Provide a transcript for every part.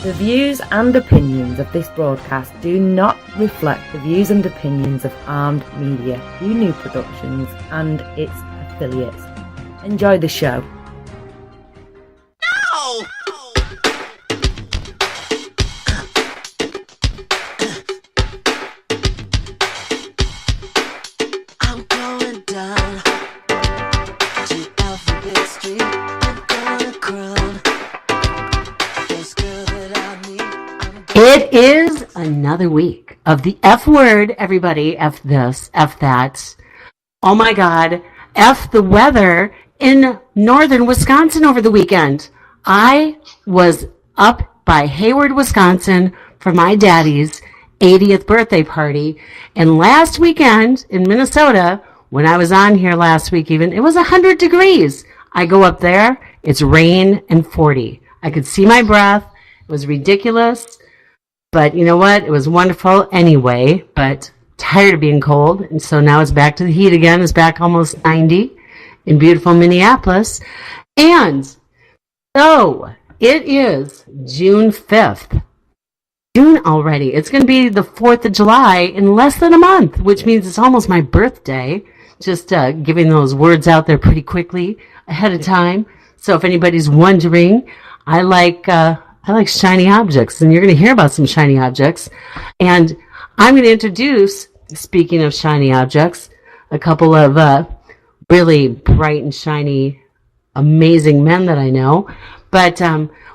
The views and opinions of this broadcast do not reflect the views and opinions of Armed Media, New Productions and its affiliates. Enjoy the show. No! I'm going down to Alphabet Street. I'm gonna crown this girl that I need. It is another week of the F word, everybody. F this, F that. Oh my God. F the weather in northern Wisconsin over the weekend. I was up by Hayward, Wisconsin for my daddy's 80th birthday party. And last weekend in Minnesota, when I was on here last week even, it was 100 degrees. I go up there, it's rain and 40. I could see my breath. It was ridiculous. But you know what? It was wonderful anyway, but tired of being cold. And so now it's back to the heat again. It's back almost 90 in beautiful Minneapolis. And so it is June 5th. June already. It's going to be the 4th of July in less than a month, which means it's almost my birthday. Just giving those words out there pretty quickly ahead of time. So if anybody's wondering, I like shiny objects, and you're going to hear about some shiny objects. And I'm going to introduce, speaking of shiny objects, a couple of really bright and shiny, amazing men that I know. But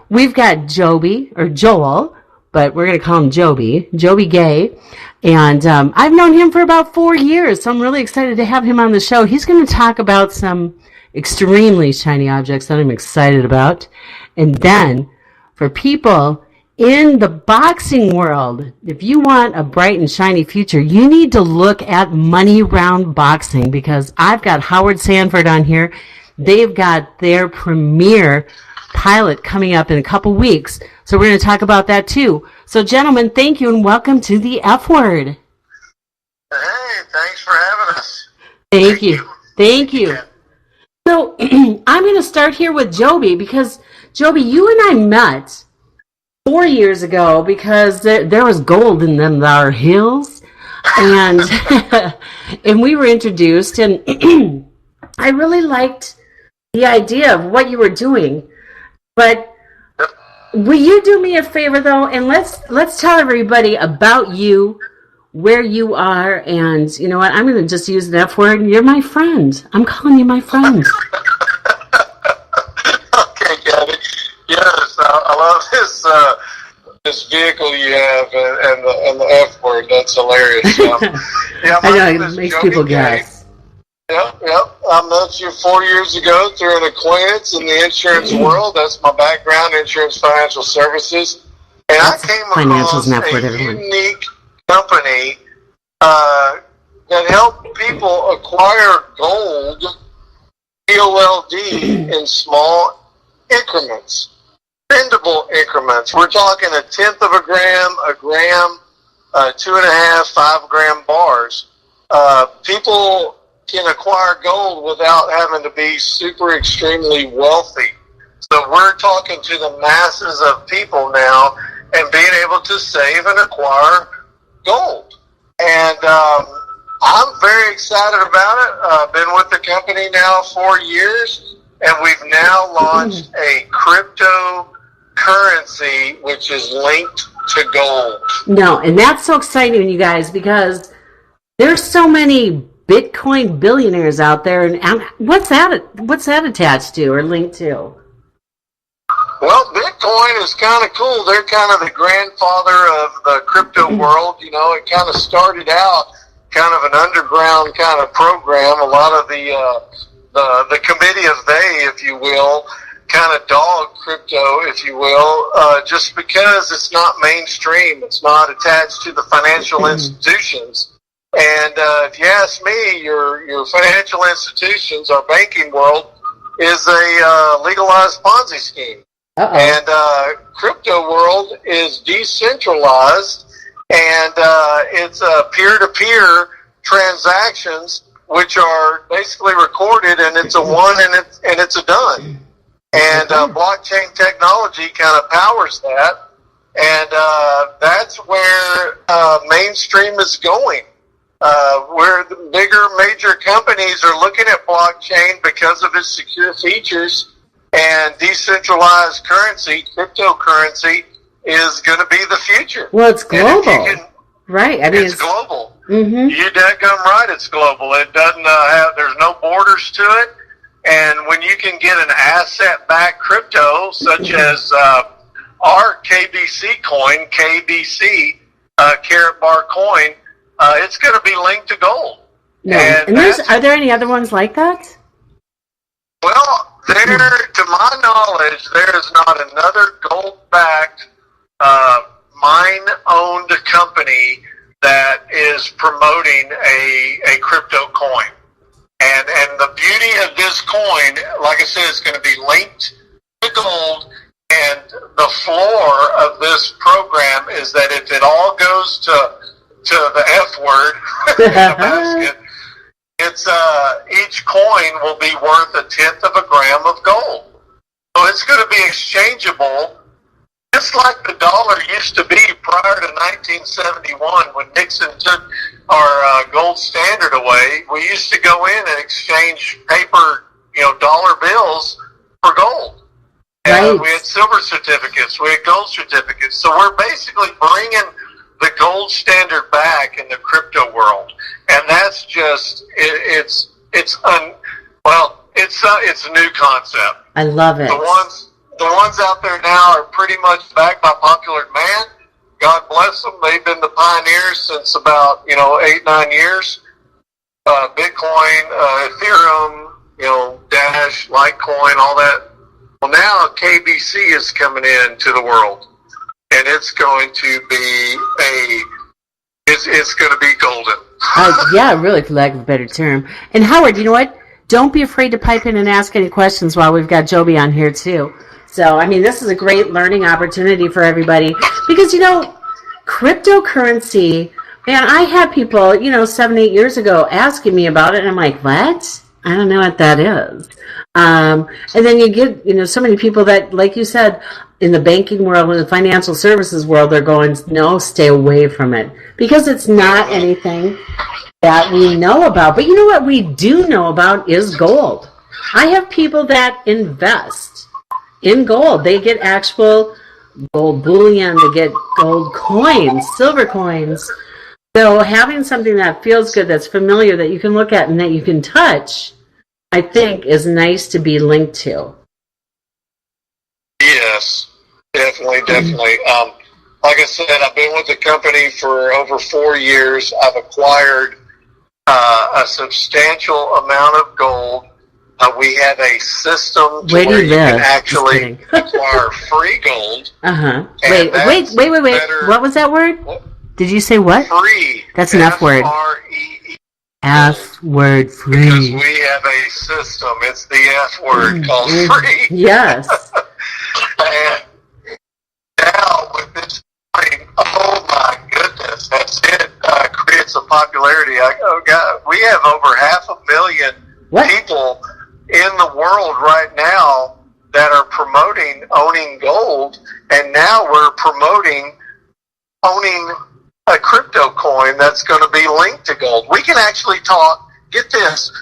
we've got Joby, or Joel, but we're going to call him Joby Gay. And I've known him for about 4 years, so I'm really excited to have him on the show. He's going to talk about some extremely shiny objects that I'm excited about. And then, for people in the boxing world, if you want a bright and shiny future, you need to look at Money Round Boxing, because I've got Howard Sanford on here. They've got their premiere pilot coming up in a couple weeks. So we're going to talk about that too. So gentlemen, thank you and welcome to the F Word. Hey, thanks for having us. Thank you. Thank you. So I'm going to start here with Joby, because Joby, you and I met 4 years ago because there was gold in them thar hills, and and we were introduced, and I really liked the idea of what you were doing. But will you do me a favor though, and let's tell everybody about you, where you are, and you know what? I'm going to just use the F word. You're my friend. I'm calling you my friend. Okay, Cathy. Yes, I love this vehicle you have and the F word. That's hilarious. Yeah, I know, it makes Joby people guess. Yep. I met you 4 years ago through an acquaintance in the insurance world. That's my background, insurance financial services. And I came across a unique company that helped people acquire gold, GOLD, in small increments, bendable increments. We're talking 1/10 of a gram, 2.5, 5 gram bars. People can acquire gold without having to be super extremely wealthy. So we're talking to the masses of people now and being able to save and acquire gold. And I'm very excited about it. I've been with the company now 4 years, and we've now launched a cryptocurrency which is linked to gold. No, and that's so exciting, you guys, because there's so many Bitcoin billionaires out there, and what's that attached to or linked to? Well, Bitcoin is kind of cool. They're kind of the grandfather of the crypto world. You know, it kind of started out kind of an underground kind of program. A lot of the committee of they, if you will, kind of dog crypto, if you will, just because it's not mainstream. It's not attached to the financial institutions. And if you ask me, your financial institutions, our banking world, is a legalized Ponzi scheme. Uh-oh. And crypto world is decentralized, and it's peer-to-peer transactions, which are basically recorded, and it's a one and it's a done. And blockchain technology kind of powers that. And that's where mainstream is going. Where the bigger major companies are looking at blockchain because of its secure features, and decentralized currency, cryptocurrency, is going to be the future. Well, it's global. Right. I mean, it's global. Mm-hmm. You dadgum right, it's global. It doesn't there's no borders to it. And when you can get an asset-backed crypto, such as our KBC coin, Karat bar coin, it's going to be linked to gold. No. And are there any other ones like that? Well, to my knowledge, there is not another gold-backed, mine-owned company that is promoting a crypto coin. And the beauty of this coin, like I said, it's going to be linked to gold. And the floor of this program is that if it all goes to the F word in the basket, it's each coin will be worth 1/10 of a gram of gold. So it's going to be exchangeable, just like the dollar used to be prior to 1971 when Nixon took our gold standard away. We used to go in and exchange paper, dollar bills for gold. Right. We had silver certificates, we had gold certificates. So we're basically bringing the gold standard back in the crypto world, and that's just it's a new concept. I love it. The ones out there now are pretty much backed by popular demand. God bless them. They've been the pioneers since about 8-9 years. Bitcoin, Ethereum, Dash, Litecoin, all that. Well, now KBC is coming into the world, and it's going to be it's going to be golden. Yeah, really, for lack of a better term. And Howard, you know what? Don't be afraid to pipe in and ask any questions while we've got Joby on here too. So, I mean, this is a great learning opportunity for everybody because, cryptocurrency, man, I had people, 7-8 years ago asking me about it, and I'm like, what? I don't know what that is. And then you get, so many people that, like you said, in the banking world, in the financial services world, they're going, no, stay away from it because it's not anything that we know about. But you know what we do know about is gold. I have people that invest in gold. They get actual gold bullion, they get gold coins, silver coins. So having something that feels good, that's familiar, that you can look at and that you can touch, I think is nice to be linked to. Yes, definitely. Like I said, I've been with the company for over 4 years. I've acquired a substantial amount of gold. We have a system to where you can actually acquire free gold. Wait. What was that word? Did you say what? Free. That's an F word. F-R-E-E. F word, free. Because we have a system. It's the F word called free. Yes. And now with this coin, oh my goodness, that's it. Creates a popularity. We have over 500,000 people in the world right now that are promoting owning gold, and now we're promoting owning a crypto coin that's going to be linked to gold. We can actually talk, get this,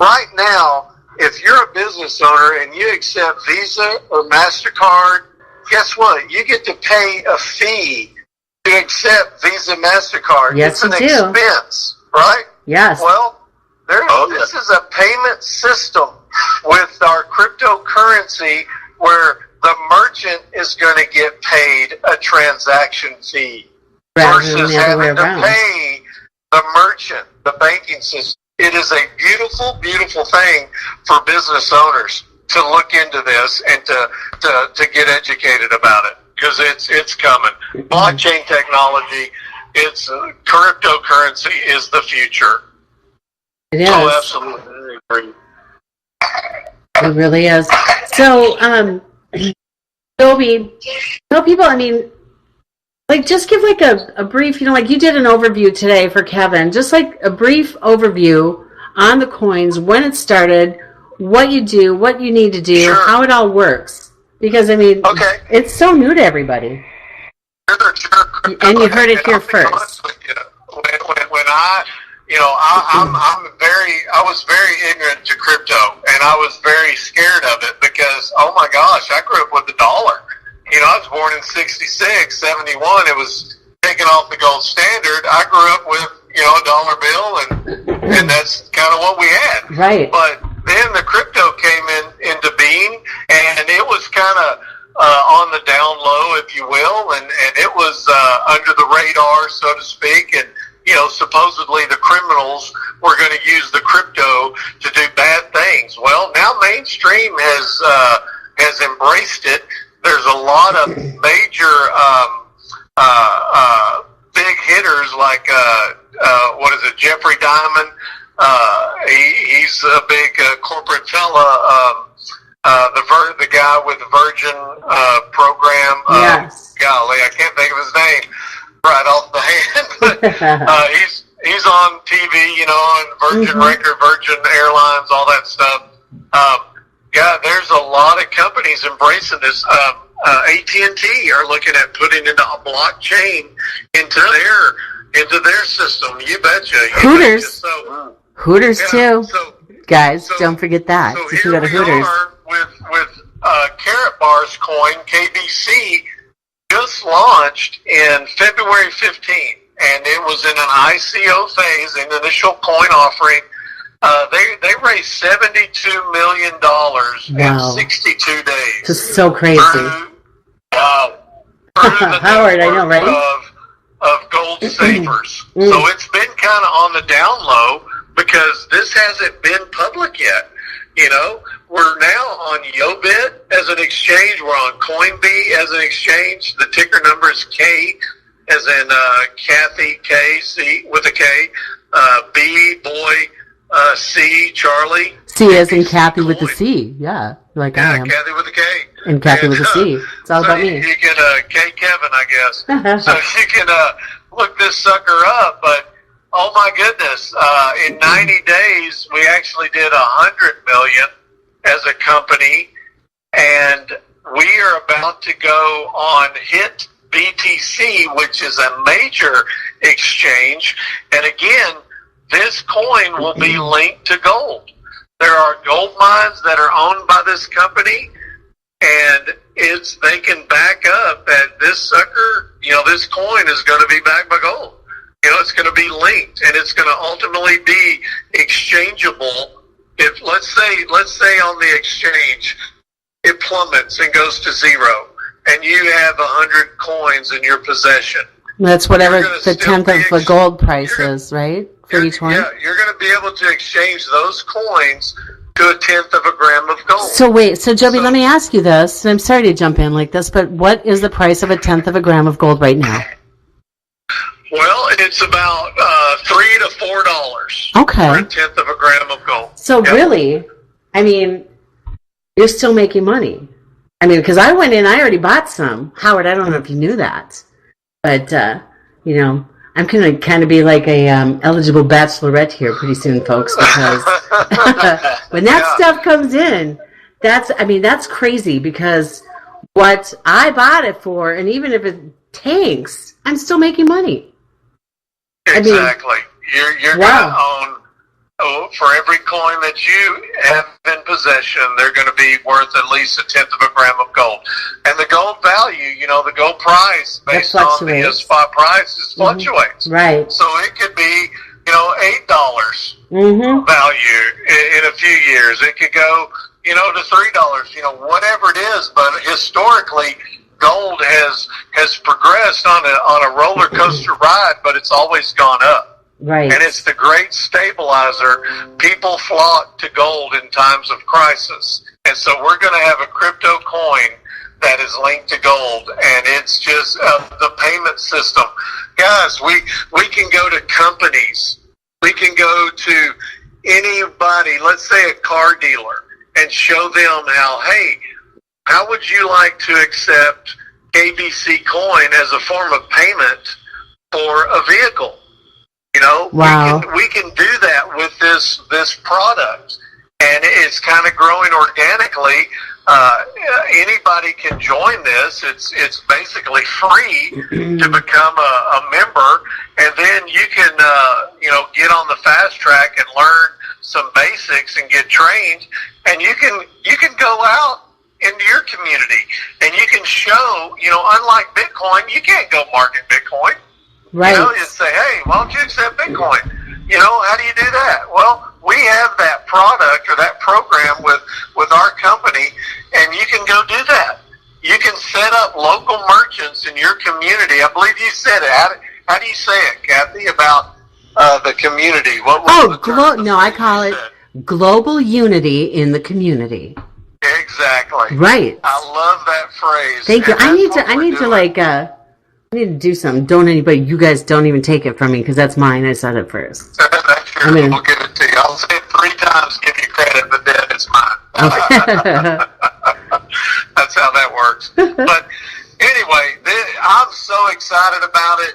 right now, if you're a business owner and you accept Visa or MasterCard, guess what? You get to pay a fee to accept Visa, MasterCard. Yes, it's an expense, right? Yes. Well, this is a payment system with our cryptocurrency where the merchant is going to get paid a transaction fee versus having to pay the merchant, the banking system. It is a beautiful, beautiful thing for business owners to look into this and to get educated about it, because it's coming. Blockchain technology, cryptocurrency is the future. It is. Oh, absolutely. It really is. So, Joby, tell people, just give like a brief, like you did an overview today for Kevin, just like a brief overview on the coins, when it started, what you do, what you need to do, how it all works. Because, it's so new to everybody. And you heard it here first. When I was very ignorant to crypto, and I was very scared of it because, oh my gosh, I grew up with the dollar. I was born in 66, 71. It was taken off the gold standard. I grew up with, a dollar bill, and that's kind of what we had. Right. But then the crypto came into being, and it was kind of on the down low, if you will, and it was under the radar, so to speak, and supposedly the criminals were going to use the crypto to do bad things. Well, now mainstream has embraced it. There's a lot of major big hitters like Jeffrey Diamond. He's a big corporate fella. The guy with the Virgin program. Yes. Golly, I can't think of his name right off the hand. But he's on TV, on Virgin Record, Virgin Airlines, all that stuff. There's a lot of companies embracing this. AT&T are looking at putting into a blockchain into their system. You betcha. Hooters. Hooters too. Guys, so, don't forget that. So if you here go to we Hooters. are with Karat Bar's coin, KBC, just launched in February 15th, and it was in an ICO phase, an initial coin offering. They raised $72 million in 62 days. This is so crazy. Through the Howard, I know, right? Of gold savers. So it's been kind of on the down low because this hasn't been public yet. We're now on Joby as an exchange. We're on Coinbee as an exchange. The ticker number is K, as in Cathy, K-C with a K, B, boy, C, Charlie. C as in Cathy with the C. Yeah, like I am. Cathy with a K. And Cathy with a C. It's all about me. You can, K Kevin, I guess. So you can look this sucker up, but oh my goodness, in 90 days, we actually did 100 million as a company, and we are about to go on HIT BTC, which is a major exchange. And again, this coin will be linked to gold. There are gold mines that are owned by this company, and they can back up that this sucker, this coin is going to be backed by gold. It's going to be linked, and it's going to ultimately be exchangeable. If let's say on the exchange it plummets and goes to zero, and you have 100 coins in your possession. That's whatever the tenth of the gold price is, right? For each one. Yeah, you're going to be able to exchange those coins to a tenth of a gram of gold. So wait, Joby, let me ask you this. I'm sorry to jump in like this, but what is the price of a tenth of a gram of gold right now? Well, it's about $3 to $4. Okay. For a tenth of a gram of gold. So really, you're still making money. Because I went in, I already bought some. Howard, I don't know if you knew that, but I'm going to kind of be like a eligible bachelorette here pretty soon, folks, because when that stuff comes in, that's crazy, because what I bought it for, and even if it tanks, I'm still making money. Exactly. You're going to own, for every coin that you have in possession, they're going to be worth at least a tenth of a gram of gold. And the gold value, the gold price based on the spot prices fluctuates. Right. So it could be, $8 value in a few years. It could go, to $3, whatever it is. But historically, gold has progressed on a roller coaster ride, but it's always gone up. Right. And it's the great stabilizer. People flock to gold in times of crisis. And so we're going to have a crypto coin that is linked to gold, and it's just the payment system. Guys, we can go to companies. We can go to anybody, let's say a car dealer, and show them how would you like to accept KBC coin as a form of payment for a vehicle? Wow. We can do that with this product, and it's kind of growing organically. anybody can join this. It's basically free to become a member, and then you can get on the fast track and learn some basics and get trained, and you can go out into your community and you can show, unlike Bitcoin, you can't go market Bitcoin. Right. You say, hey, why don't you accept Bitcoin? How do you do that? Well, we have that product or that program with our company, and you can go do that. You can set up local merchants in your community. I believe you said it. How do you say it, Cathy, about the community? I call it global unity in the community. Exactly. Right. I love that phrase. Thank you. I need to do something. You guys don't even take it from me because that's mine. I said it first. That's yours. We'll give it to you. I'll say it 3 times, give you credit, but then it's mine. Okay. That's how that works. But anyway, I'm so excited about it.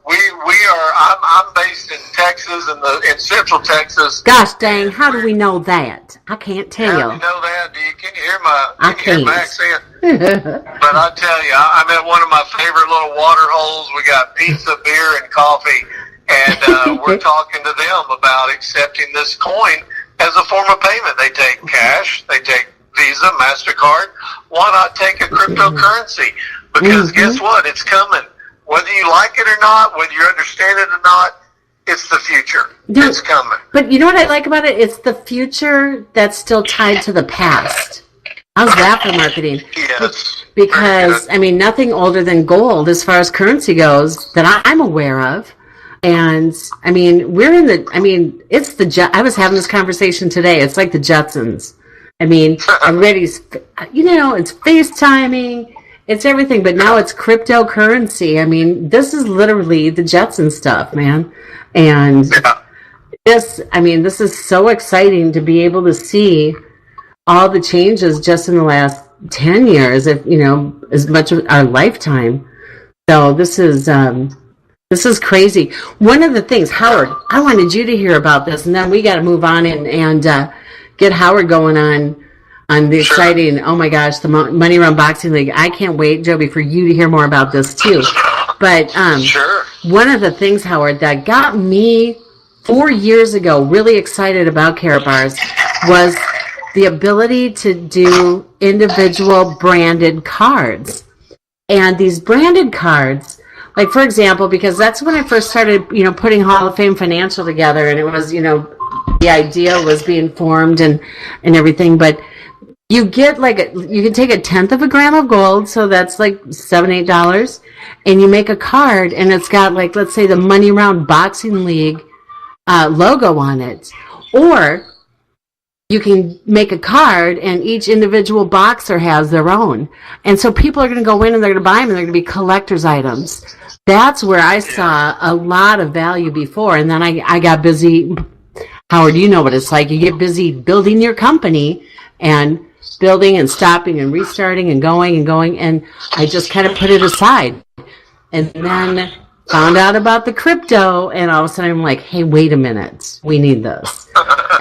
I'm based in Texas, in Central Texas. Gosh dang, how do we know that? I can't tell. How do you know that? Can you hear my hear my accent? But I tell you, I'm at one of my favorite little water holes. We got pizza, beer, and coffee, and we're talking to them about accepting this coin as a form of payment. They take cash, they take Visa, MasterCard. Why not take a cryptocurrency? Because guess what? It's coming. Whether you like it or not, whether you understand it or not, it's the future. It's coming. But you know what I like about it? It's the future that's still tied to the past. How's that for marketing? Yes. Because, nothing older than gold as far as currency goes that I'm aware of. And, I was having this conversation today. It's like the Jetsons. Everybody's, it's FaceTiming. It's everything, but now it's cryptocurrency. This is literally the Jetson stuff, man. And this is so exciting to be able to see all the changes just in the last 10 years, as much of our lifetime. So this is crazy. One of the things, Howard, I wanted you to hear about this, and then we got to move on and get Howard going on the exciting, oh my gosh, the Money Run Boxing League. I can't wait, Joby, for you to hear more about this too. But one of the things, Howard, that got me 4 years ago really excited about Karat bars was the ability to do individual branded cards. And these branded cards, like for example, because that's when I first started, putting Hall of Fame Financial together, and it was, the idea was being formed and everything, but you get you can take 1/10 of a gram of gold, so that's like $7-8, and you make a card, and it's got let's say the Money Round Boxing League logo on it, or you can make a card, and each individual boxer has their own, and so people are going to go in and they're going to buy them, and they're going to be collector's items. That's where I saw a lot of value before, and then I got busy. Howard, you know what it's like. You get busy building your company and building and stopping and restarting and going, and I just kind of put it aside. And then found out about the crypto, and all of a sudden I'm like, hey, wait a minute. We need this.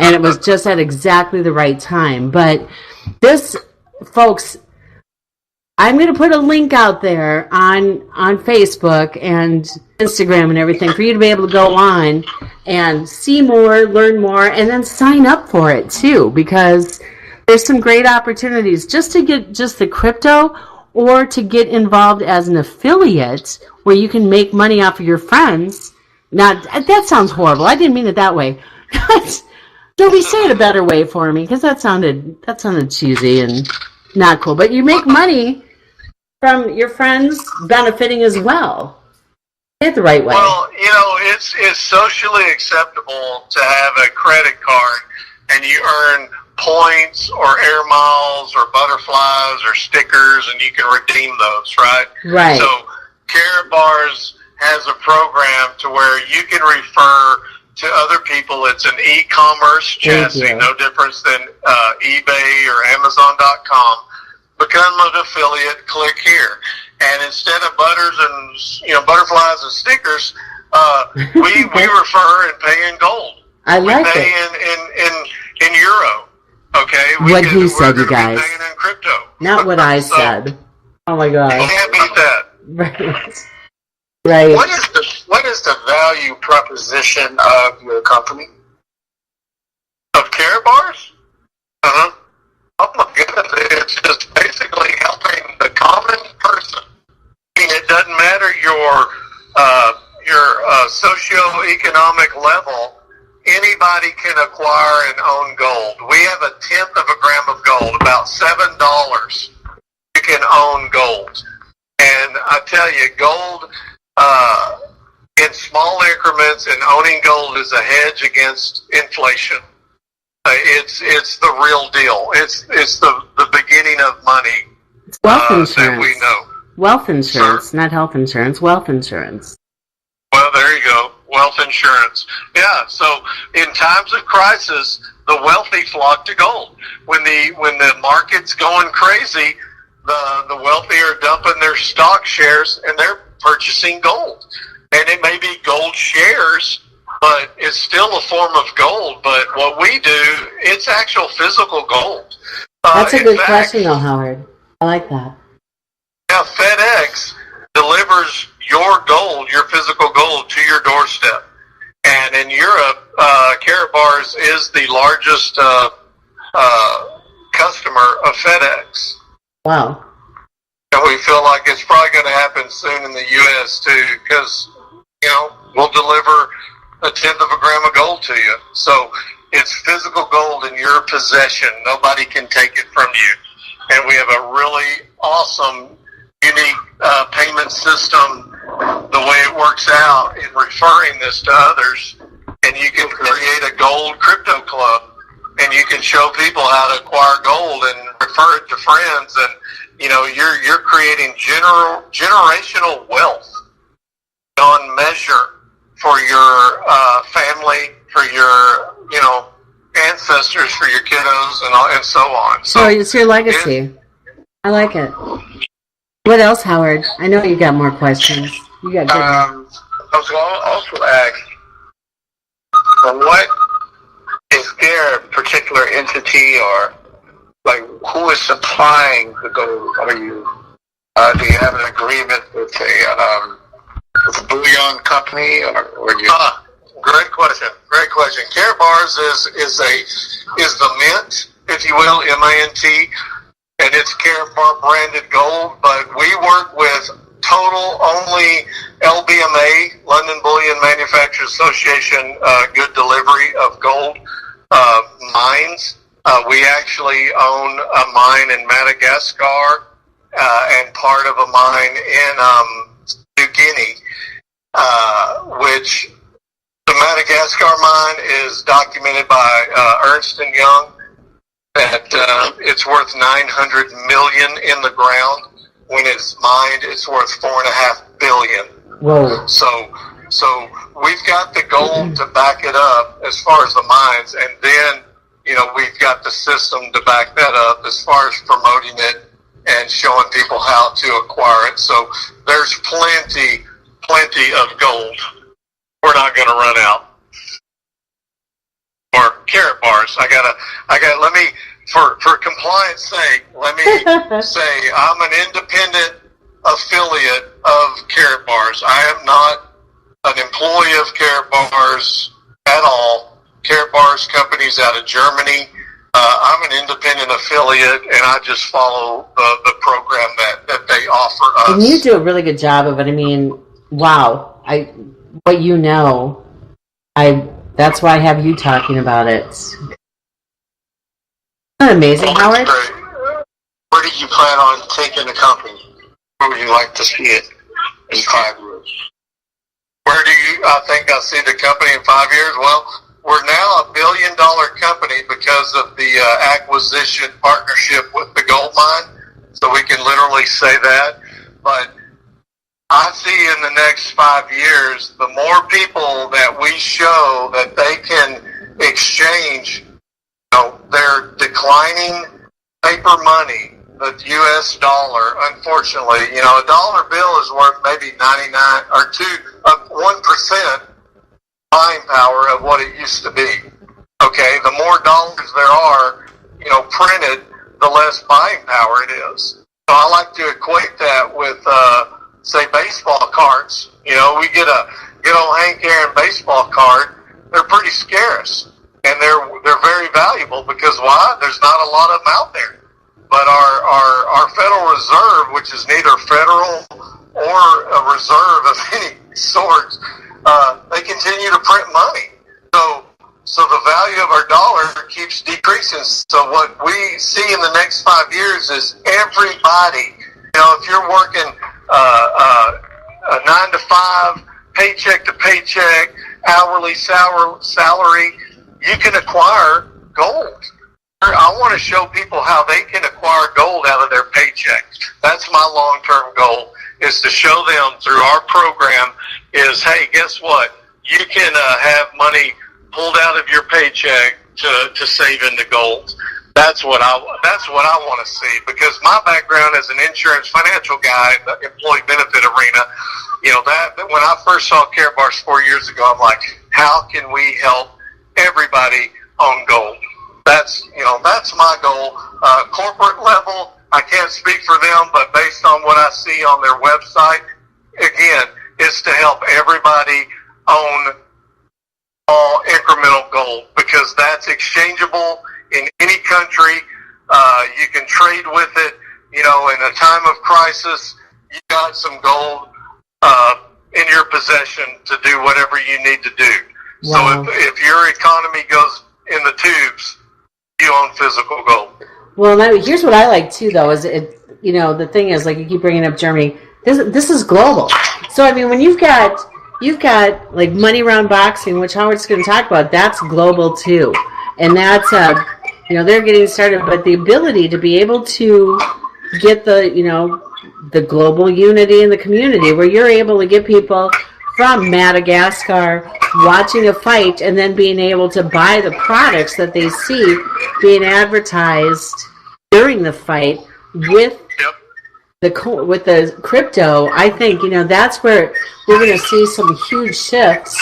And it was just at exactly the right time. But this, folks, I'm going to put a link out there on Facebook and Instagram and everything for you to be able to go on and see more, learn more, and then sign up for it too, because there's some great opportunities just to get just the crypto, or to get involved as an affiliate where you can make money off of your friends. Now, that sounds horrible. I didn't mean it that way. Joby, say it a better way for me, because that sounded cheesy and not cool. But you make money from your friends benefiting as well. Say it the right way. Well, it's socially acceptable to have a credit card and you earn points or air miles or butterflies or stickers, and you can redeem those, right? Right. So Karat Bars has a program to where you can refer to other people. It's an e-commerce chassis, no difference than eBay or Amazon.com. Become an affiliate, click here. And instead of butters and butterflies and stickers, we refer and pay in gold. I like it. We pay in euro. Okay, What he said, you we're gonna be guys. paying in crypto. Not what I So, said. Oh my you gosh. can't beat that. Right. Right. What is the value proposition of your company? Of Karat bars? Uh-huh. Oh my goodness, it's just basically helping the common person. I mean, it doesn't matter your socioeconomic level. Anybody can acquire and own gold. We have a tenth of a gram of gold, about $7. You can own gold. And I tell you, gold in small increments and owning gold is a hedge against inflation. It's the real deal. It's the beginning of money It's wealth that insurance. we know. Wealth insurance, Sir? not health insurance. Wealth insurance. Well, there you go. Wealth insurance. Yeah. So in times of crisis, the wealthy flock to gold. When the market's going crazy, the wealthy are dumping their stock shares and they're purchasing gold. And it may be gold shares, but it's still a form of gold. But what we do, it's actual physical gold. That's a in good fact, question, though, Howard. I like that. Now, FedEx delivers your gold, your physical gold, to your doorstep. And in Europe, Karat Bars is the largest customer of FedEx. Wow. And we feel like it's probably going to happen soon in the U.S. too, because, we'll deliver a tenth of a gram of gold to you. So it's physical gold in your possession. Nobody can take it from you. And we have a really awesome, unique payment system, the way it works out in referring this to others. And you can create a gold crypto club, and you can show people how to acquire gold and refer it to friends. And, you're creating generational wealth on measure for your family, for your, ancestors, for your kiddos, and so on. So it's your legacy. I like it. What else, Howard? I know you got more questions. You got good ones. I was going to also ask, what is there a particular entity or who is supplying the gold? Do you have an agreement with a bullion company or do you? Great question. Great question. Karat Bars is the mint, if you will, MINT, and it's Karat Bar branded gold. But we work with total only LBMA, London Bullion Manufacturers Association, good delivery of gold mines. We actually own a mine in Madagascar and part of a mine in New Guinea, which the Madagascar mine is documented by Ernst & Young that it's worth $900 million in the ground. When it's mined, it's worth $4.5 billion. Whoa. So we've got the gold to back it up as far as the mines, and then we've got the system to back that up as far as promoting it and showing people how to acquire it. So there's plenty of gold. We're not going to run out. Or Karat Bars. Let me, for compliance sake, let me say I'm an independent affiliate of Karat Bars. I am not an employee of Karat Bars at all. Karat Bars company's out of Germany. I'm an independent affiliate, and I just follow the program that they offer us. And you do a really good job of it. I mean, wow. That's why I have you talking about it. Isn't that amazing, Howard? Great. Where do you plan on taking the company? Where would you like to see it in 5 years? Where do I think I'll see the company in 5 years? Well, we're now a $1 billion company because of the acquisition partnership with the gold mine. So we can literally say that. But I see in the next 5 years, the more people that we show that they can exchange, their declining paper money, the U.S. dollar, unfortunately, a dollar bill is worth maybe 99 or 1% buying power of what it used to be. Okay, the more dollars there are, printed, the less buying power it is. So I like to equate that with, say, baseball cards. We get a good old Hank Aaron baseball card. They're pretty scarce, and they're very valuable because why? There's not a lot of them out there. But our Federal Reserve, which is neither federal or a reserve of any sort, they continue to print money. So the value of our dollar keeps decreasing. So what we see in the next 5 years is everybody, if you're working a 9 to 5, paycheck to paycheck, hourly salary, you can acquire gold. I want to show people how they can acquire gold out of their paycheck. That's my long-term goal, is to show them through our program is, hey, guess what? You can have money pulled out of your paycheck to save into gold. That's what I want to see, because my background as an insurance financial guy in the employee benefit arena, that when I first saw Karat bars 4 years ago, I'm like, how can we help everybody own gold? That's my goal. Corporate level, I can't speak for them, but based on what I see on their website, again, it's to help everybody own all incremental gold, because that's exchangeable in any country. You can trade with it. In a time of crisis, you got some gold in your possession to do whatever you need to do. Wow. So if your economy goes in the tubes, you own physical gold. Well, here's what I like too, though, is the thing is, like, you keep bringing up Germany. This is global. So I mean, when you've got like money round boxing, which Howard's going to talk about, that's global too, and that's they're getting started. But the ability to be able to get the global unity in the community, where you're able to get people from Madagascar watching a fight and then being able to buy the products that they see being advertised during the fight with the crypto. I think that's where we're going to see some huge shifts.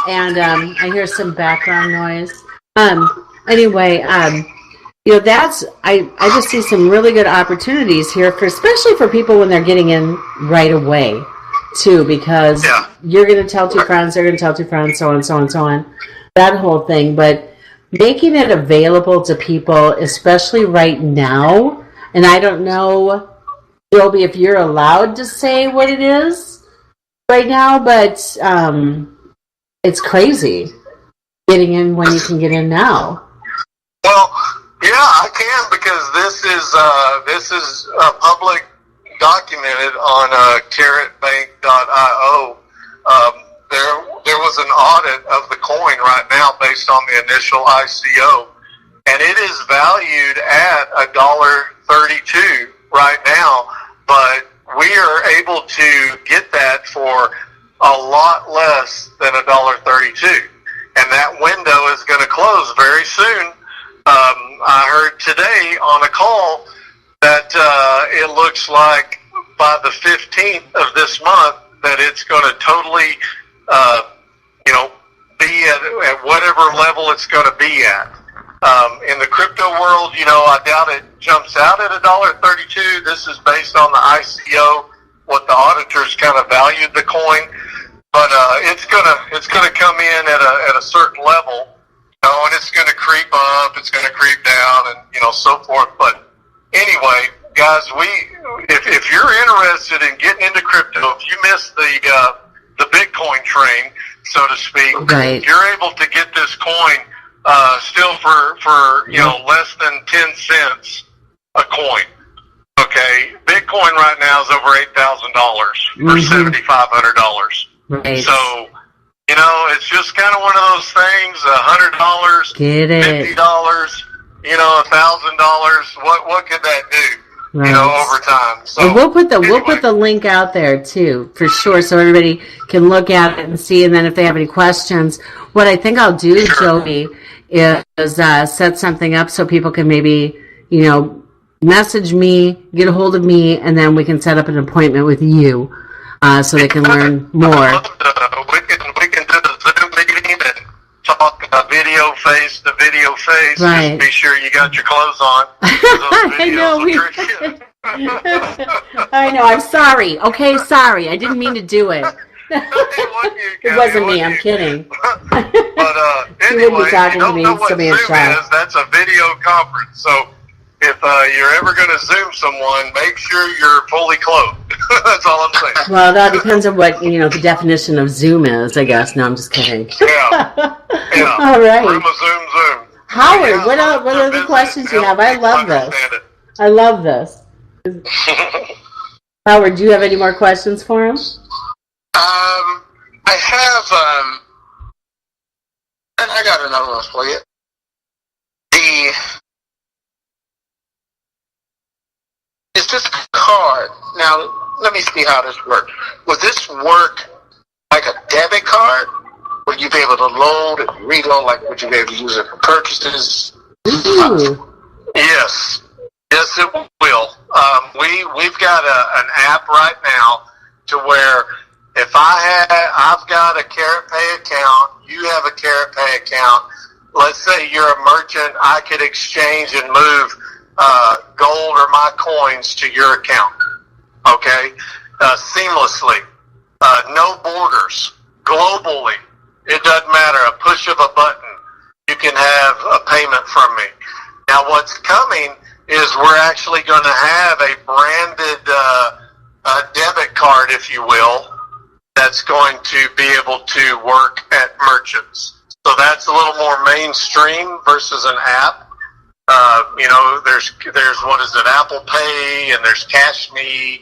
And I hear some background noise. Anyway, that's I just see some really good opportunities here especially for people when they're getting in right away too, because you're going to tell two friends, they're going to tell two friends, so on, so on, so on, that whole thing. But making it available to people, especially right now, and I don't know, Joby, if you're allowed to say what it is right now, but it's crazy getting in when you can get in now. Well, yeah, I can, because this is public documented on caratbank.io. There was an audit of the coin right now based on the initial ICO, and it is valued at $1.32 right now, but we are able to get that for a lot less than $1.32, and that window is going to close very soon. I heard today on a call that it looks like by the 15th of this month that it's going to totally, be at whatever level it's going to be at. In the crypto world, I doubt it jumps out at $1.32. This is based on the ICO, what the auditors kind of valued the coin, but it's gonna come in at a certain level, and it's gonna creep up, it's gonna creep down, and so forth. But anyway, guys, if you're interested in getting into crypto, if you missed the Bitcoin train, so to speak, right, you're able to get this coin still for less than 10 cents a coin. Okay, Bitcoin right now is over $8,000 or $7,500. Right. So it's just kind of one of those things. $100, get it, $50, $1,000. What could that do? Right. Over time. So and we'll put the link out there too, for sure, so everybody can look at it and see. And then if they have any questions, what I think I'll do, Joby, is set something up so people can maybe message me, get a hold of me, and then we can set up an appointment with you so they can learn more. We can do the Zoom meeting and talk video face to video face. Right. Just be sure you got your clothes on. Those I know. videos will trick you. I know. I'm sorry. Okay, sorry. I didn't mean to do it. It wasn't me. I'm kidding. But She anyway, wouldn't be talking you to me. don't know what Still being Zoom shy. is. That's a video conference. So if you're ever going to Zoom someone, make sure you're fully clothed. That's all I'm saying. Well, that depends on what the definition of Zoom is, I guess. No, I'm just kidding. Yeah. Yeah. All right. Room of Zoom. Howard, Yeah, what are the questions you have? I love this. I love this. Howard, do you have any more questions for him? I have, and I got another one for you. Is this card, now let me see how this works. Would this work like a debit card? Would you be able to load and reload, like would you be able to use it for purchases? Ooh. Yes, it will. We've got an app right now to where if I've got a Karat Pay account, you have a Karat Pay account. Let's say you're a merchant, I could exchange and move gold or my coins to your account. Okay, seamlessly, no borders, globally. It doesn't matter. A push of a button, you can have a payment from me. Now, what's coming is we're actually going to have a branded debit card, if you will, that's going to be able to work at merchants. So that's a little more mainstream versus an app. There's what is it, Apple Pay, and there's Cash Me,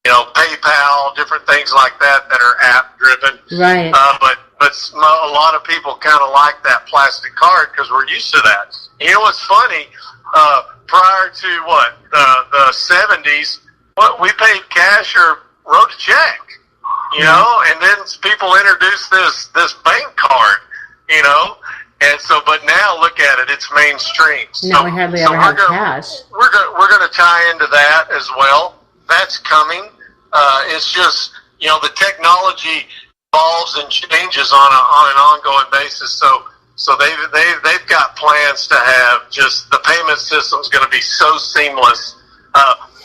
PayPal, different things like that are app driven. Right. But a lot of people kind of like that plastic card because we're used to that. You know what's funny? Prior to the 70s, we paid cash or wrote a check, and then people introduced this bank card, and so, but now look at it, it's mainstream. No, we hardly ever have cash. We're going to tie into that as well. That's coming. It's just, the technology evolves and changes on an ongoing basis. So they've got plans to have just the payment system's going to be so seamless.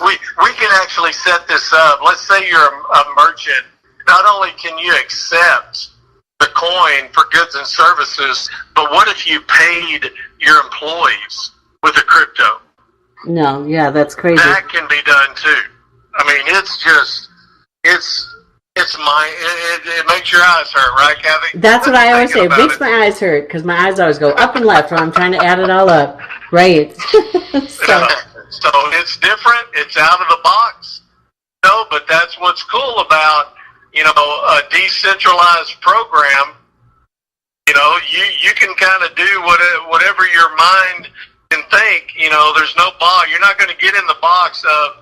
We can actually set this up. Let's say you're a merchant. Not only can you accept the coin for goods and services, but what if you paid your employees with a crypto? No, yeah, that's crazy. That can be done too. I mean, it makes your eyes hurt, right, Cathy? That's what I always say. It makes my eyes hurt because my eyes always go up and left when I'm trying to add it all up. Right. So it's different. It's out of the box. But that's what's cool about, a decentralized program. You can kind of do whatever your mind can think. There's no box. You're not going to get in the box of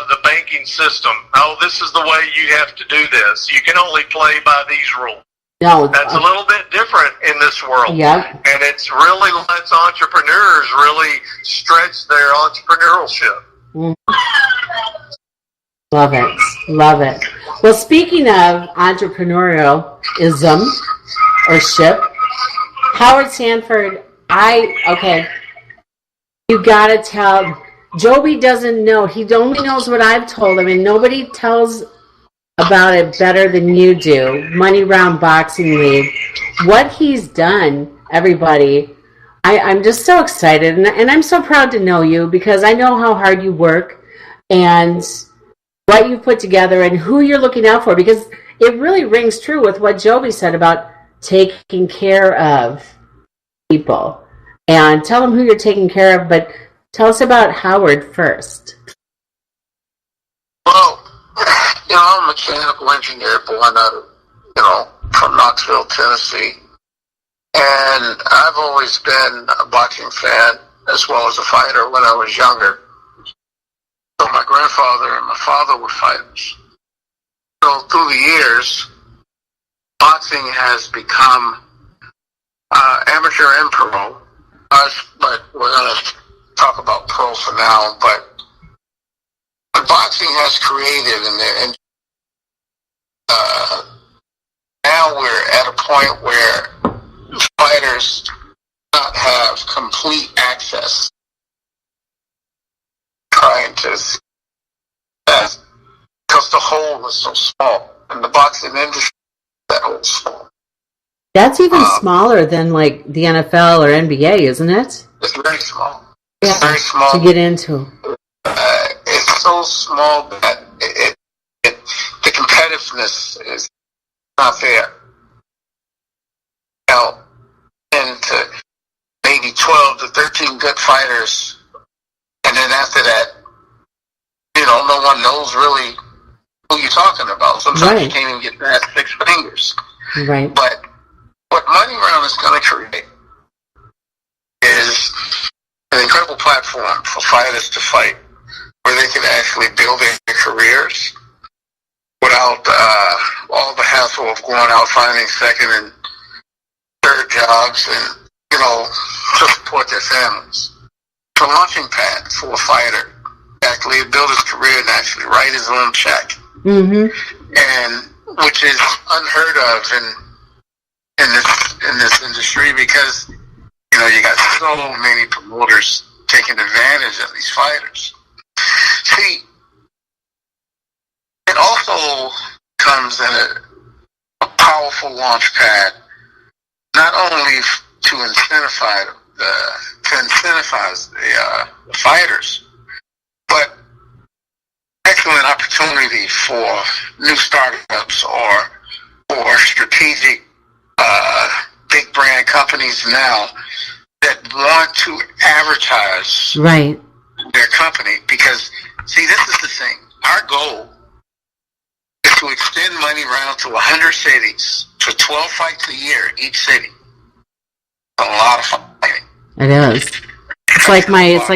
the banking system. Oh, this is the way you have to do this. You can only play by these rules. No, that's a little bit different in this world. Yep. And it's really lets entrepreneurs really stretch their entrepreneurship. Love it. Well, speaking of entrepreneurialism or ship, Howard Sanford, you gotta tell. Joby doesn't know. He only knows what I've told him, and nobody tells about it better than you do. Money Round Boxing League. What he's done, everybody. I'm just so excited, and I'm so proud to know you because I know how hard you work and what you put together and who you're looking out for, because it really rings true with what Joby said about taking care of people. And tell them who you're taking care of, but tell us about Howard first. Well, I'm a mechanical engineer born out of, from Knoxville, Tennessee. And I've always been a boxing fan as well as a fighter when I was younger. So my grandfather and my father were fighters. So through the years, boxing has become amateur and pro. But we're going to talk about pro for now. But boxing has created, and now we're at a point where fighters fighters not have complete access, trying to, because the hole was so small, and the boxing industry, that hole small. That's even smaller than like the NFL or NBA, isn't it? It's very small. Yeah, It's very small to get into. It's so small that the competitiveness is not there. Now, into maybe 12 to 13 good fighters, and then after that, no one knows really who you're talking about. Sometimes you can't even get past 6 fingers. Right. But what Money Round is going to create is an incredible platform for fighters to fight, where they can actually build their careers without all the hassle of going out finding second and third jobs and, to support their families. It's a launching pad for a fighter to actually build his career and actually write his own check. Mm-hmm. And which is unheard of in this industry, because you got so many promoters taking advantage of these fighters. See, it also comes in a powerful launch pad, not only to incentivize the fighters, but excellent opportunity for new startups or strategic big brand companies now that want to advertise their company. Because, see, this is the thing. Our goal is to extend Money Round to 100 cities, to 12 fights a year each city. A lot of fighting. It is. It's like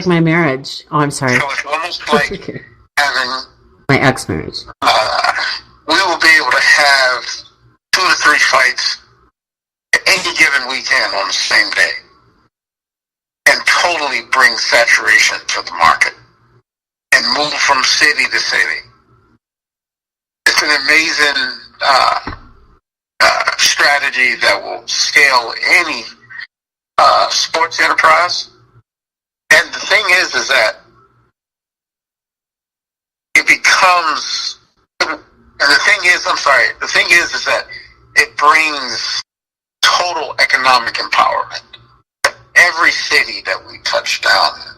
my marriage. Oh, I'm sorry. So it's almost like having my ex-marriage. We will be able to have 2 to 3 fights any given weekend on the same day, and totally bring saturation to the market and move from city to city. It's an amazing strategy that will scale any sports enterprise. And the thing is that it becomes, and the thing is that it brings total economic empowerment to every city that we touch down in.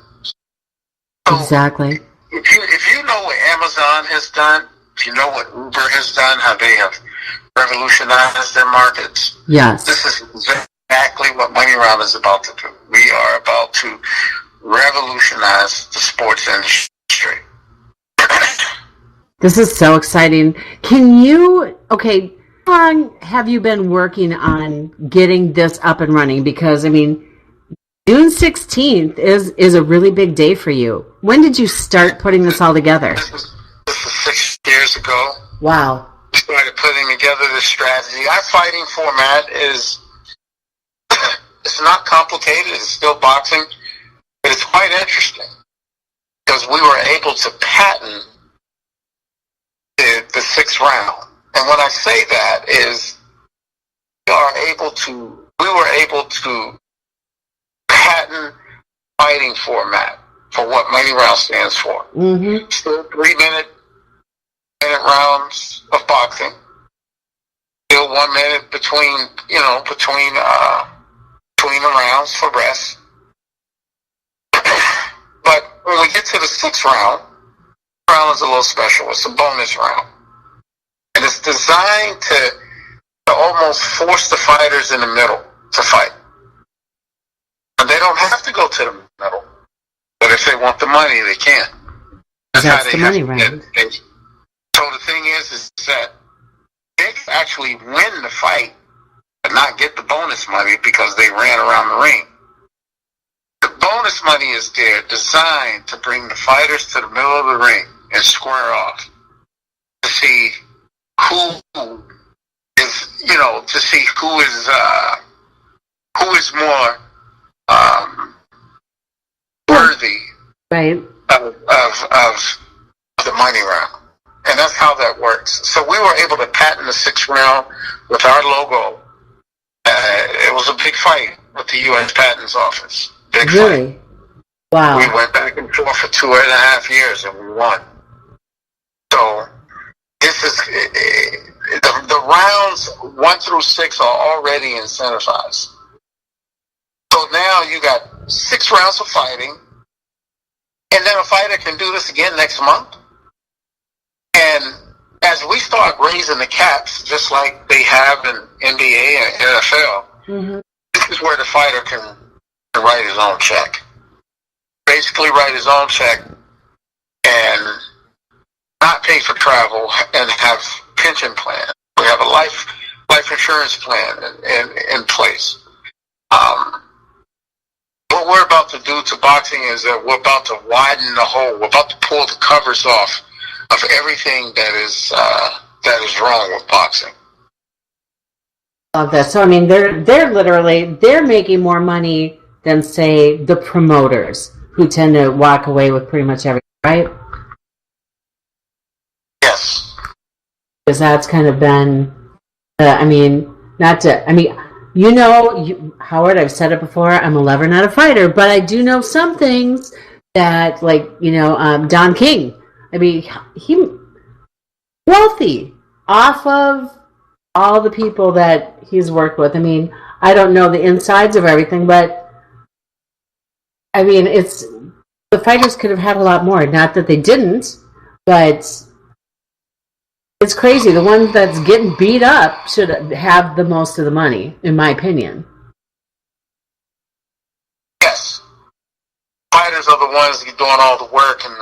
So exactly. If you know what Amazon has done, if you know what Uber has done, how they have revolutionized their markets, yes, this is exactly what Money Round is about to do. We are about to revolutionize the sports industry. This is so exciting. How long have you been working on getting this up and running? Because, June 16th is a really big day for you. When did you start putting this all together? This is 6 years ago. Wow. I started putting together this strategy. Our fighting format is, it's not complicated. It's still boxing, but it's quite interesting because we were able to patent the 6th round. And when I say that is we were able to patent fighting format for what Money Round stands for. Mm-hmm. Still 3-minute rounds of boxing. Still 1 minute between the rounds for rest. But when we get to the 6th round, the round is a little special. It's a bonus round. And it's designed to almost force the fighters in the middle to fight. And they don't have to go to the middle. But if they want the money, they can. That's the money round. So the thing is that they can actually win the fight but not get the bonus money because they ran around the ring. The bonus money is there designed to bring the fighters to the middle of the ring and square off to see who is more worthy of the money round. And that's how that works. So we were able to patent the 6th round with our logo. It was a big fight. with the U.S. Patents Office. Big fight. Really? Wow. We went back and forth for 2.5 years, and we won. So this is the rounds 1 through 6 are already incentivized. So now you got 6 rounds of fighting, and then a fighter can do this again next month. And as we start raising the caps, just like they have in NBA and NFL, this is where the fighter can write his own check. Basically write his own check and not pay for travel and have pension plan. We have a life insurance plan in place. What we're about to do to boxing is that we're about to widen the hole. We're about to pull the covers off of everything that is wrong with boxing. Love that. So I mean, they're making more money than, say, the promoters, who tend to walk away with pretty much everything, right? Yes. Because that's kind of been, Howard, I've said it before, I'm a lover, not a fighter, but I do know some things that, like, Don King, he wealthy off of all the people that he's worked with. I don't know the insides of everything, but it's, the fighters could have had a lot more. Not that they didn't, but it's crazy. The one that's getting beat up should have the most of the money, in my opinion. Yes. Fighters are the ones that are doing all the work, and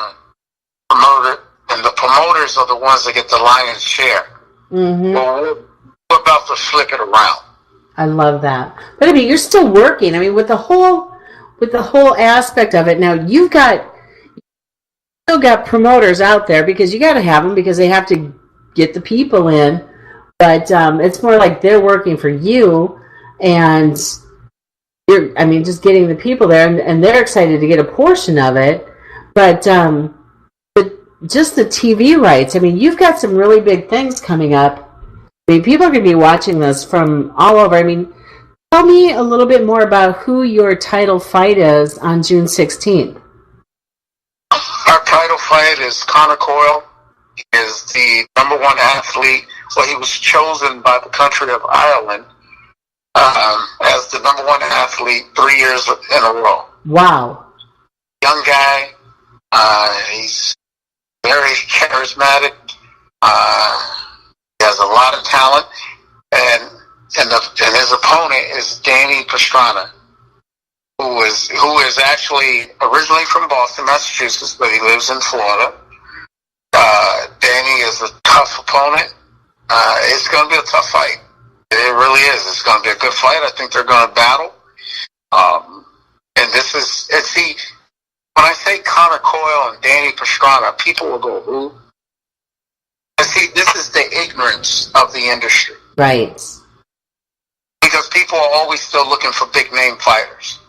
the promoters are the ones that get the lion's share. Mm-hmm. Well, we're about to flip it around. I love that. But you're still working. With the whole aspect of it. Now you've still got promoters out there, because you got to have them, because they have to get the people in. But it's more like they're working for you, and you're just getting the people there, and they're excited to get a portion of it. But just the TV rights. You've got some really big things coming up. People are going to be watching this from all over. Tell me a little bit more about who your title fight is on June 16th. Our title fight is Connor Coyle. He is the number 1 athlete. Well, he was chosen by the country of Ireland as the number 1 athlete 3 years in a row. Wow. Young guy. He's very charismatic. He has a lot of talent. And his opponent is Danny Pastrana, who is actually originally from Boston, Massachusetts, but he lives in Florida. Danny is a tough opponent. It's going to be a tough fight. It really is. It's going to be a good fight. I think they're going to battle. And this is, see, when I say Connor Coyle and Danny Pastrana, people will go, who? And see, this is the ignorance of the industry. Right. Because people are always still looking for big name fighters.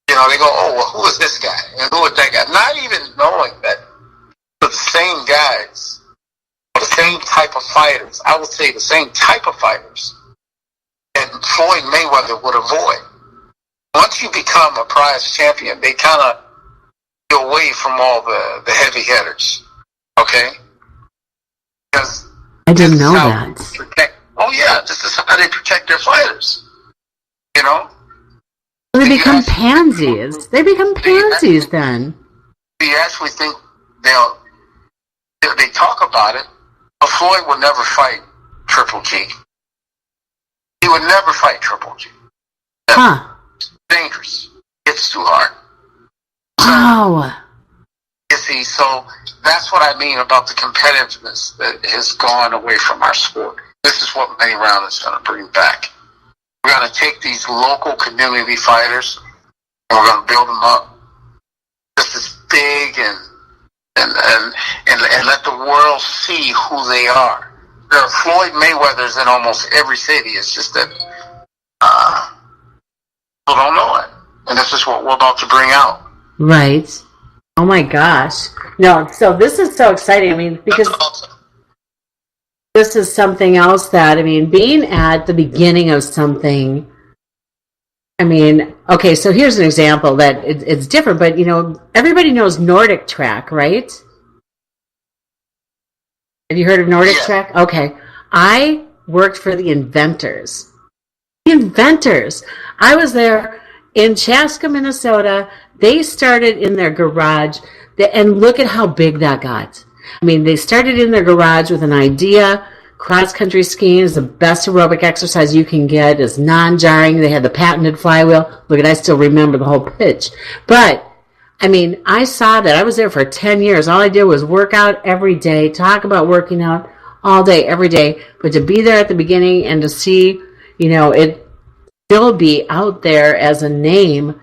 They go, oh, well, who is this guy? And who is that guy? Not even knowing that the same guys, the same type of fighters, I would say the same type of fighters that Floyd Mayweather would avoid. Once you become a prize champion, they kind of get away from all the heavy hitters. Okay? Because I didn't know that. Oh yeah, this is how they protect their fighters. They become pansies. They become pansies then. You actually think they talk about it, but Floyd would never fight Triple G. He would never fight Triple G. Huh. It's dangerous. It's too hard. Wow. You see, so that's what I mean about the competitiveness that has gone away from our sport. This is what Many Round is going to bring back. We're going to take these local community fighters and we're going to build them up. This is big and let the world see who they are. There are Floyd Mayweathers in almost every city. It's just that people don't know it. And this is what we're about to bring out. Right. Oh my gosh. No, so this is so exciting. Because this is something else that, being at the beginning of something I mean, okay, so here's an example that it's different, but everybody knows Nordic Track, right? Have you heard of Nordic Yeah. Track? Okay. I worked for the inventors. The inventors. I was there in Chaska, Minnesota. They started in their garage, and look at how big that got. I mean, they started in their garage with an idea. Cross-country skiing is the best aerobic exercise you can get. It's non-jarring. They had the patented flywheel. Look at, I still remember the whole pitch. But, I mean, I saw that. I was there for 10 years. All I did was work out every day, talk about working out all day, every day. But to be there at the beginning and to see, it still be out there as a name,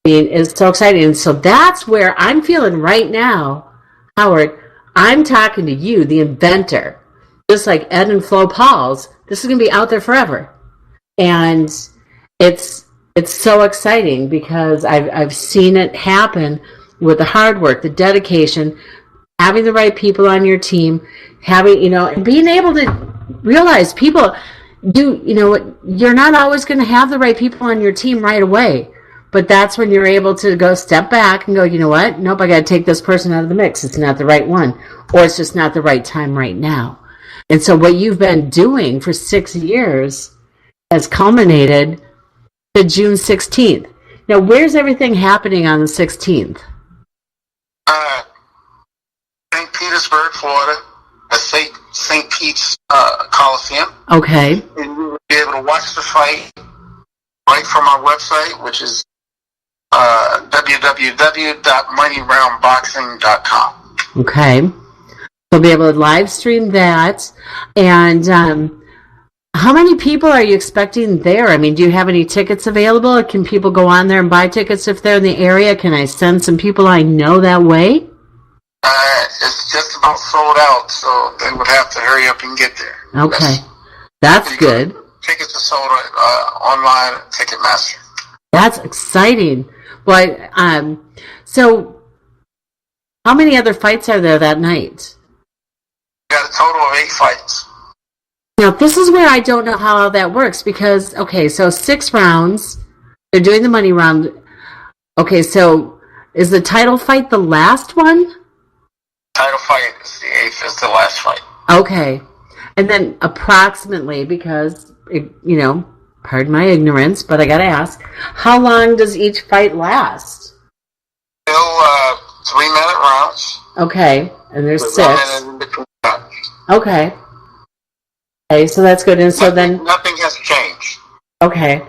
I mean, it's so exciting. And so that's where I'm feeling right now, Howard. I'm talking to you, the inventor. Just like Ed and Flo Pauls, this is going to be out there forever. And it's so exciting because I've seen it happen with the hard work, the dedication, having the right people on your team, having, and being able to realize people you're not always going to have the right people on your team right away. But that's when you're able to go step back and go, you know what? Nope, I got to take this person out of the mix. It's not the right one. Or it's just not the right time right now. And so what you've been doing for 6 years has culminated to June 16th. Now, where's everything happening on the 16th? St. Petersburg, Florida, at St. Pete's Coliseum. Okay. And you'll be able to watch the fight right from our website, which is www.moneyroundboxing.com. Okay. We'll be able to live stream that. And how many people are you expecting there? I mean, do you have any tickets available? Can people go on there and buy tickets if they're in the area? Can I send some people I know that way? It's just about sold out, so they would have to hurry up and get there. Okay. That's good. Tickets are sold online at Ticketmaster. That's exciting. Well, so how many other fights are there that night? We got a total of 8 fights. Now, this is where I don't know how that works because, okay, so 6 rounds. They're doing the money round. Okay, so is the title fight the last one? Title fight is the 8th, is the last fight. Okay. And then approximately, because, pardon my ignorance, but I got to ask, how long does each fight last? Still 3-minute rounds. Okay. And there's With 6. 1 minute in between rounds. Okay. Okay, so that's good. And so Nothing has changed. Okay.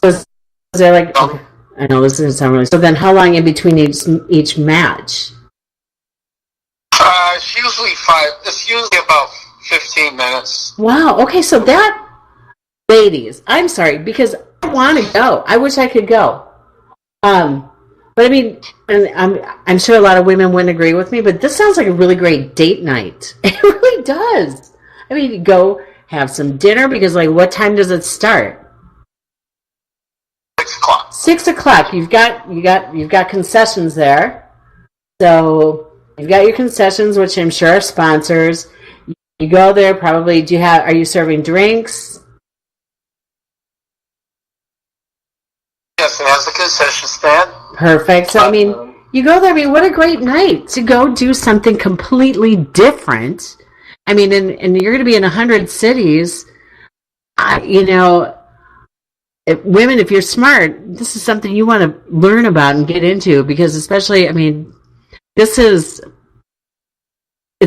So is there like... Okay. I know this doesn't sound really... So then how long in between each match? It's usually It's usually about 15 minutes. Wow. Okay, so that... Ladies, I'm sorry, because I want to go. I wish I could go. But I mean, and I'm sure a lot of women wouldn't agree with me, but this sounds like a really great date night. It really does. I mean, you go have some dinner because, like, what time does it start? 6 o'clock. 6 o'clock. You've got concessions there. So you've got your concessions, which I'm sure are sponsors. You go there. Probably. Are you serving drinks? Yes, it has a concession stand. Perfect. So, I mean, you go there. I mean, what a great night to go do something completely different. I mean, and you're going to be in 100 cities. Women, if you're smart, this is something you want to learn about and get into because especially, I mean, it's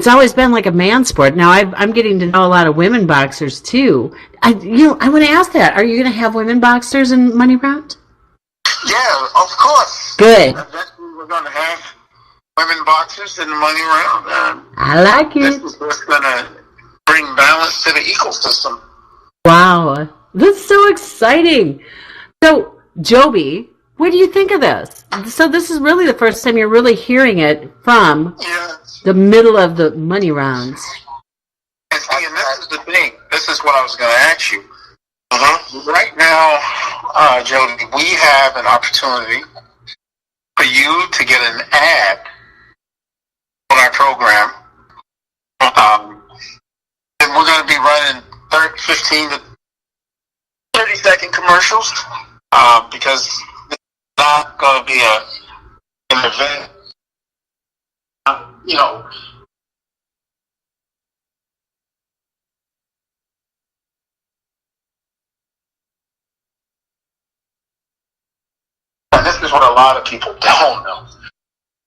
always been like a man sport. Now, I'm getting to know a lot of women boxers, too. I want to ask that. Are you going to have women boxers in Money Round? Yeah, of course. Good. Eventually we're going to have women boxers in the Money Round. I like This it. is what's going to bring balance to the ecosystem. Wow. That's so exciting. So, Joby, what do you think of this? So this is really the first time you're really hearing it from the middle of the money rounds. And see, and this is the thing. This is what I was going to ask you. Right now, Jody, we have an opportunity for you to get an ad on our program. And we're going to be running 15 to 30-second commercials because it's not going to be an event. You know, and this is what a lot of people don't know.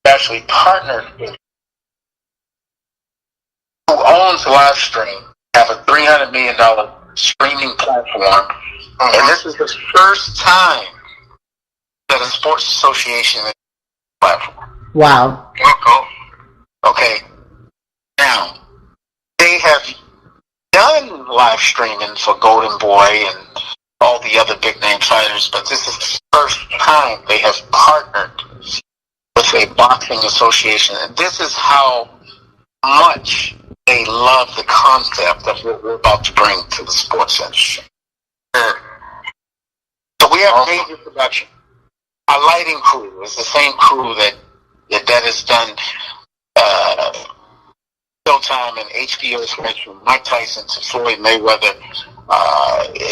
Actually partnered with who owns Livestream, have a $300 million streaming platform, and this is the first time that a sports association is a platform. Wow. Okay, now they have done live streaming for Golden Boy and all the other big name fighters, but this is the first time they have partnered with a boxing association, and this is how much they love the concept of what we're about to bring to the sports industry. So we have major production. Our lighting crew is the same crew that has done Showtime and HBO's range from Mike Tyson to Floyd Mayweather.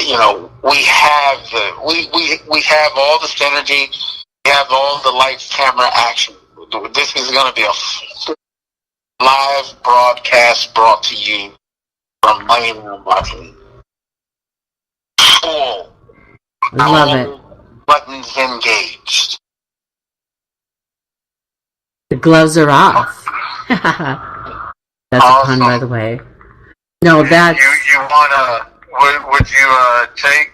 You know, we have all the synergy. We have all the lights, camera, action. This is going to be a live broadcast brought to you from Money Room Boxing. Full. I love it. Buttons engaged. The gloves are off. That's Awesome. a pun, by the way. No, that's... You wanna? Would you take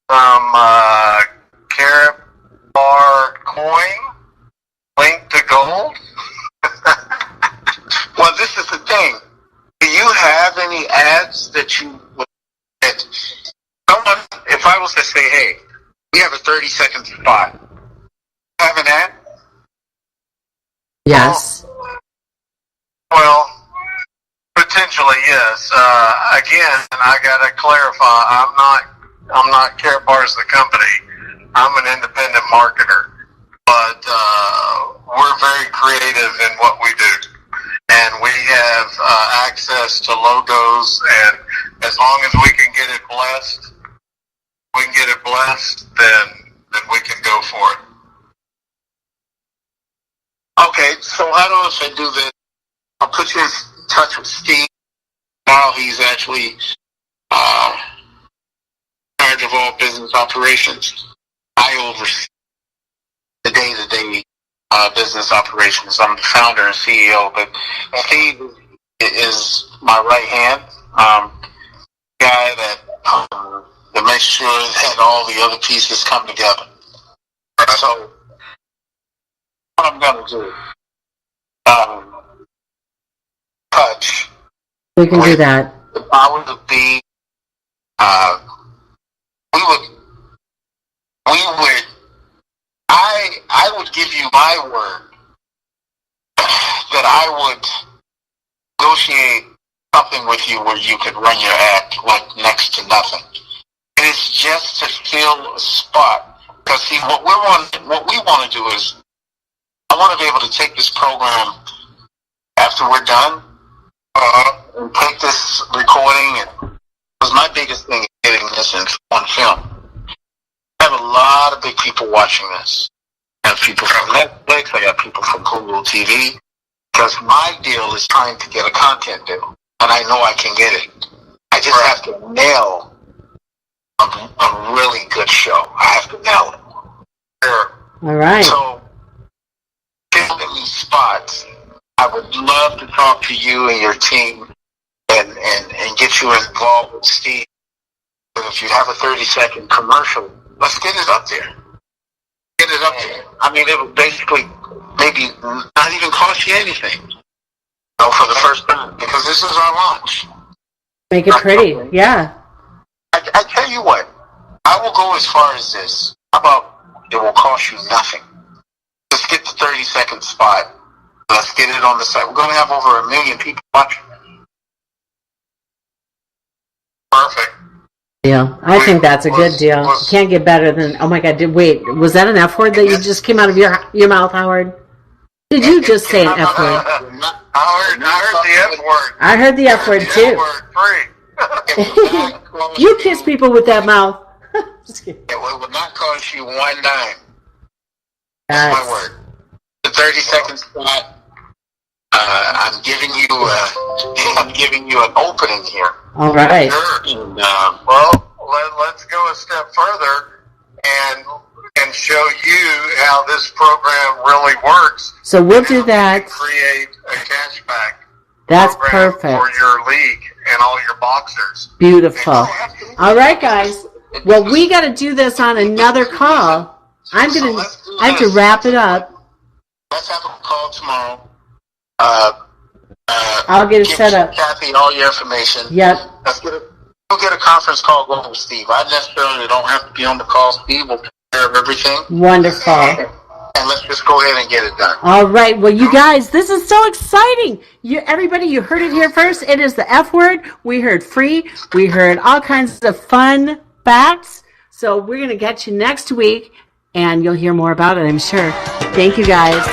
some Karat bar coin linked to gold? Well, this is the thing. Do you have any ads that you would that someone, if I was to say, hey, we have a 30-second spot, have an ad? Yes. Well, potentially yes. Again, I gotta clarify. I'm not Karat Bars the company. I'm an independent marketer, but we're very creative in what we do. And we have access to logos, and as long as we can get it blessed, then we can go for it. Okay, so how do I do this? I'll put you in touch with Steve while he's actually in charge of all business operations. I oversee the day-to-day business operations. I'm the founder and CEO, but Steve is my right hand guy that makes sure that all the other pieces come together. So what I'm going to do, touch. We can do that. If I were to be, I would give you my word that I would negotiate something with you where you could run your ad like next to nothing. It is just to fill a spot. Because see, what we want to do is, I want to be able to take this program after we're done, and take this recording, and because my biggest thing is getting this on film. I have a lot of big people watching this. I have people from Netflix, I got people from Google TV, because my deal is trying to get a content deal, and I know I can get it. I just have to nail a really good show. I have to nail it. All right. So, fill these spots. I would love to talk to you and your team and get you involved with Steve. And if you have a 30-second commercial, let's get it up there. Get it up there. I mean, it would basically maybe not even cost you anything, for the first time, because this is our launch. Make it pretty. Yeah. I tell you what, I will go as far as this. How about it will cost you nothing? Let's get the 30-second spot. Let's get it on the site. We're going to have over 1 million people watching. Perfect. Yeah, I think that's a good deal. You can't get better than. Oh my God! Wait, was that an F word that you just came out of your mouth, Howard? Did you just say an F word? I heard the F word. I heard the F word too. F word free. You kiss people with that mouth. Just kidding. It will not cost you one dime. That's my word. The 30-second spot. I'm giving you an opening here. All right. Sure. And, Let's go a step further and show you how this program really works. So we'll do that. Create a cashback. That's program perfect. for your league and all your boxers. Beautiful. All right, guys. Well, we got to do this on another call. I have to wrap it up. Let's have a call tomorrow. I'll get it set up. Cathy all your information. Yep. We'll get a conference call going with Steve. I necessarily don't have to be on the call. Steve will take care of everything. Wonderful. And let's just go ahead and get it done. All right. Well, you guys, this is so exciting. Everybody, you heard it here first. It is the F word. We heard free. We heard all kinds of fun facts. So we're going to get you next week, and you'll hear more about it, I'm sure. Thank you, guys.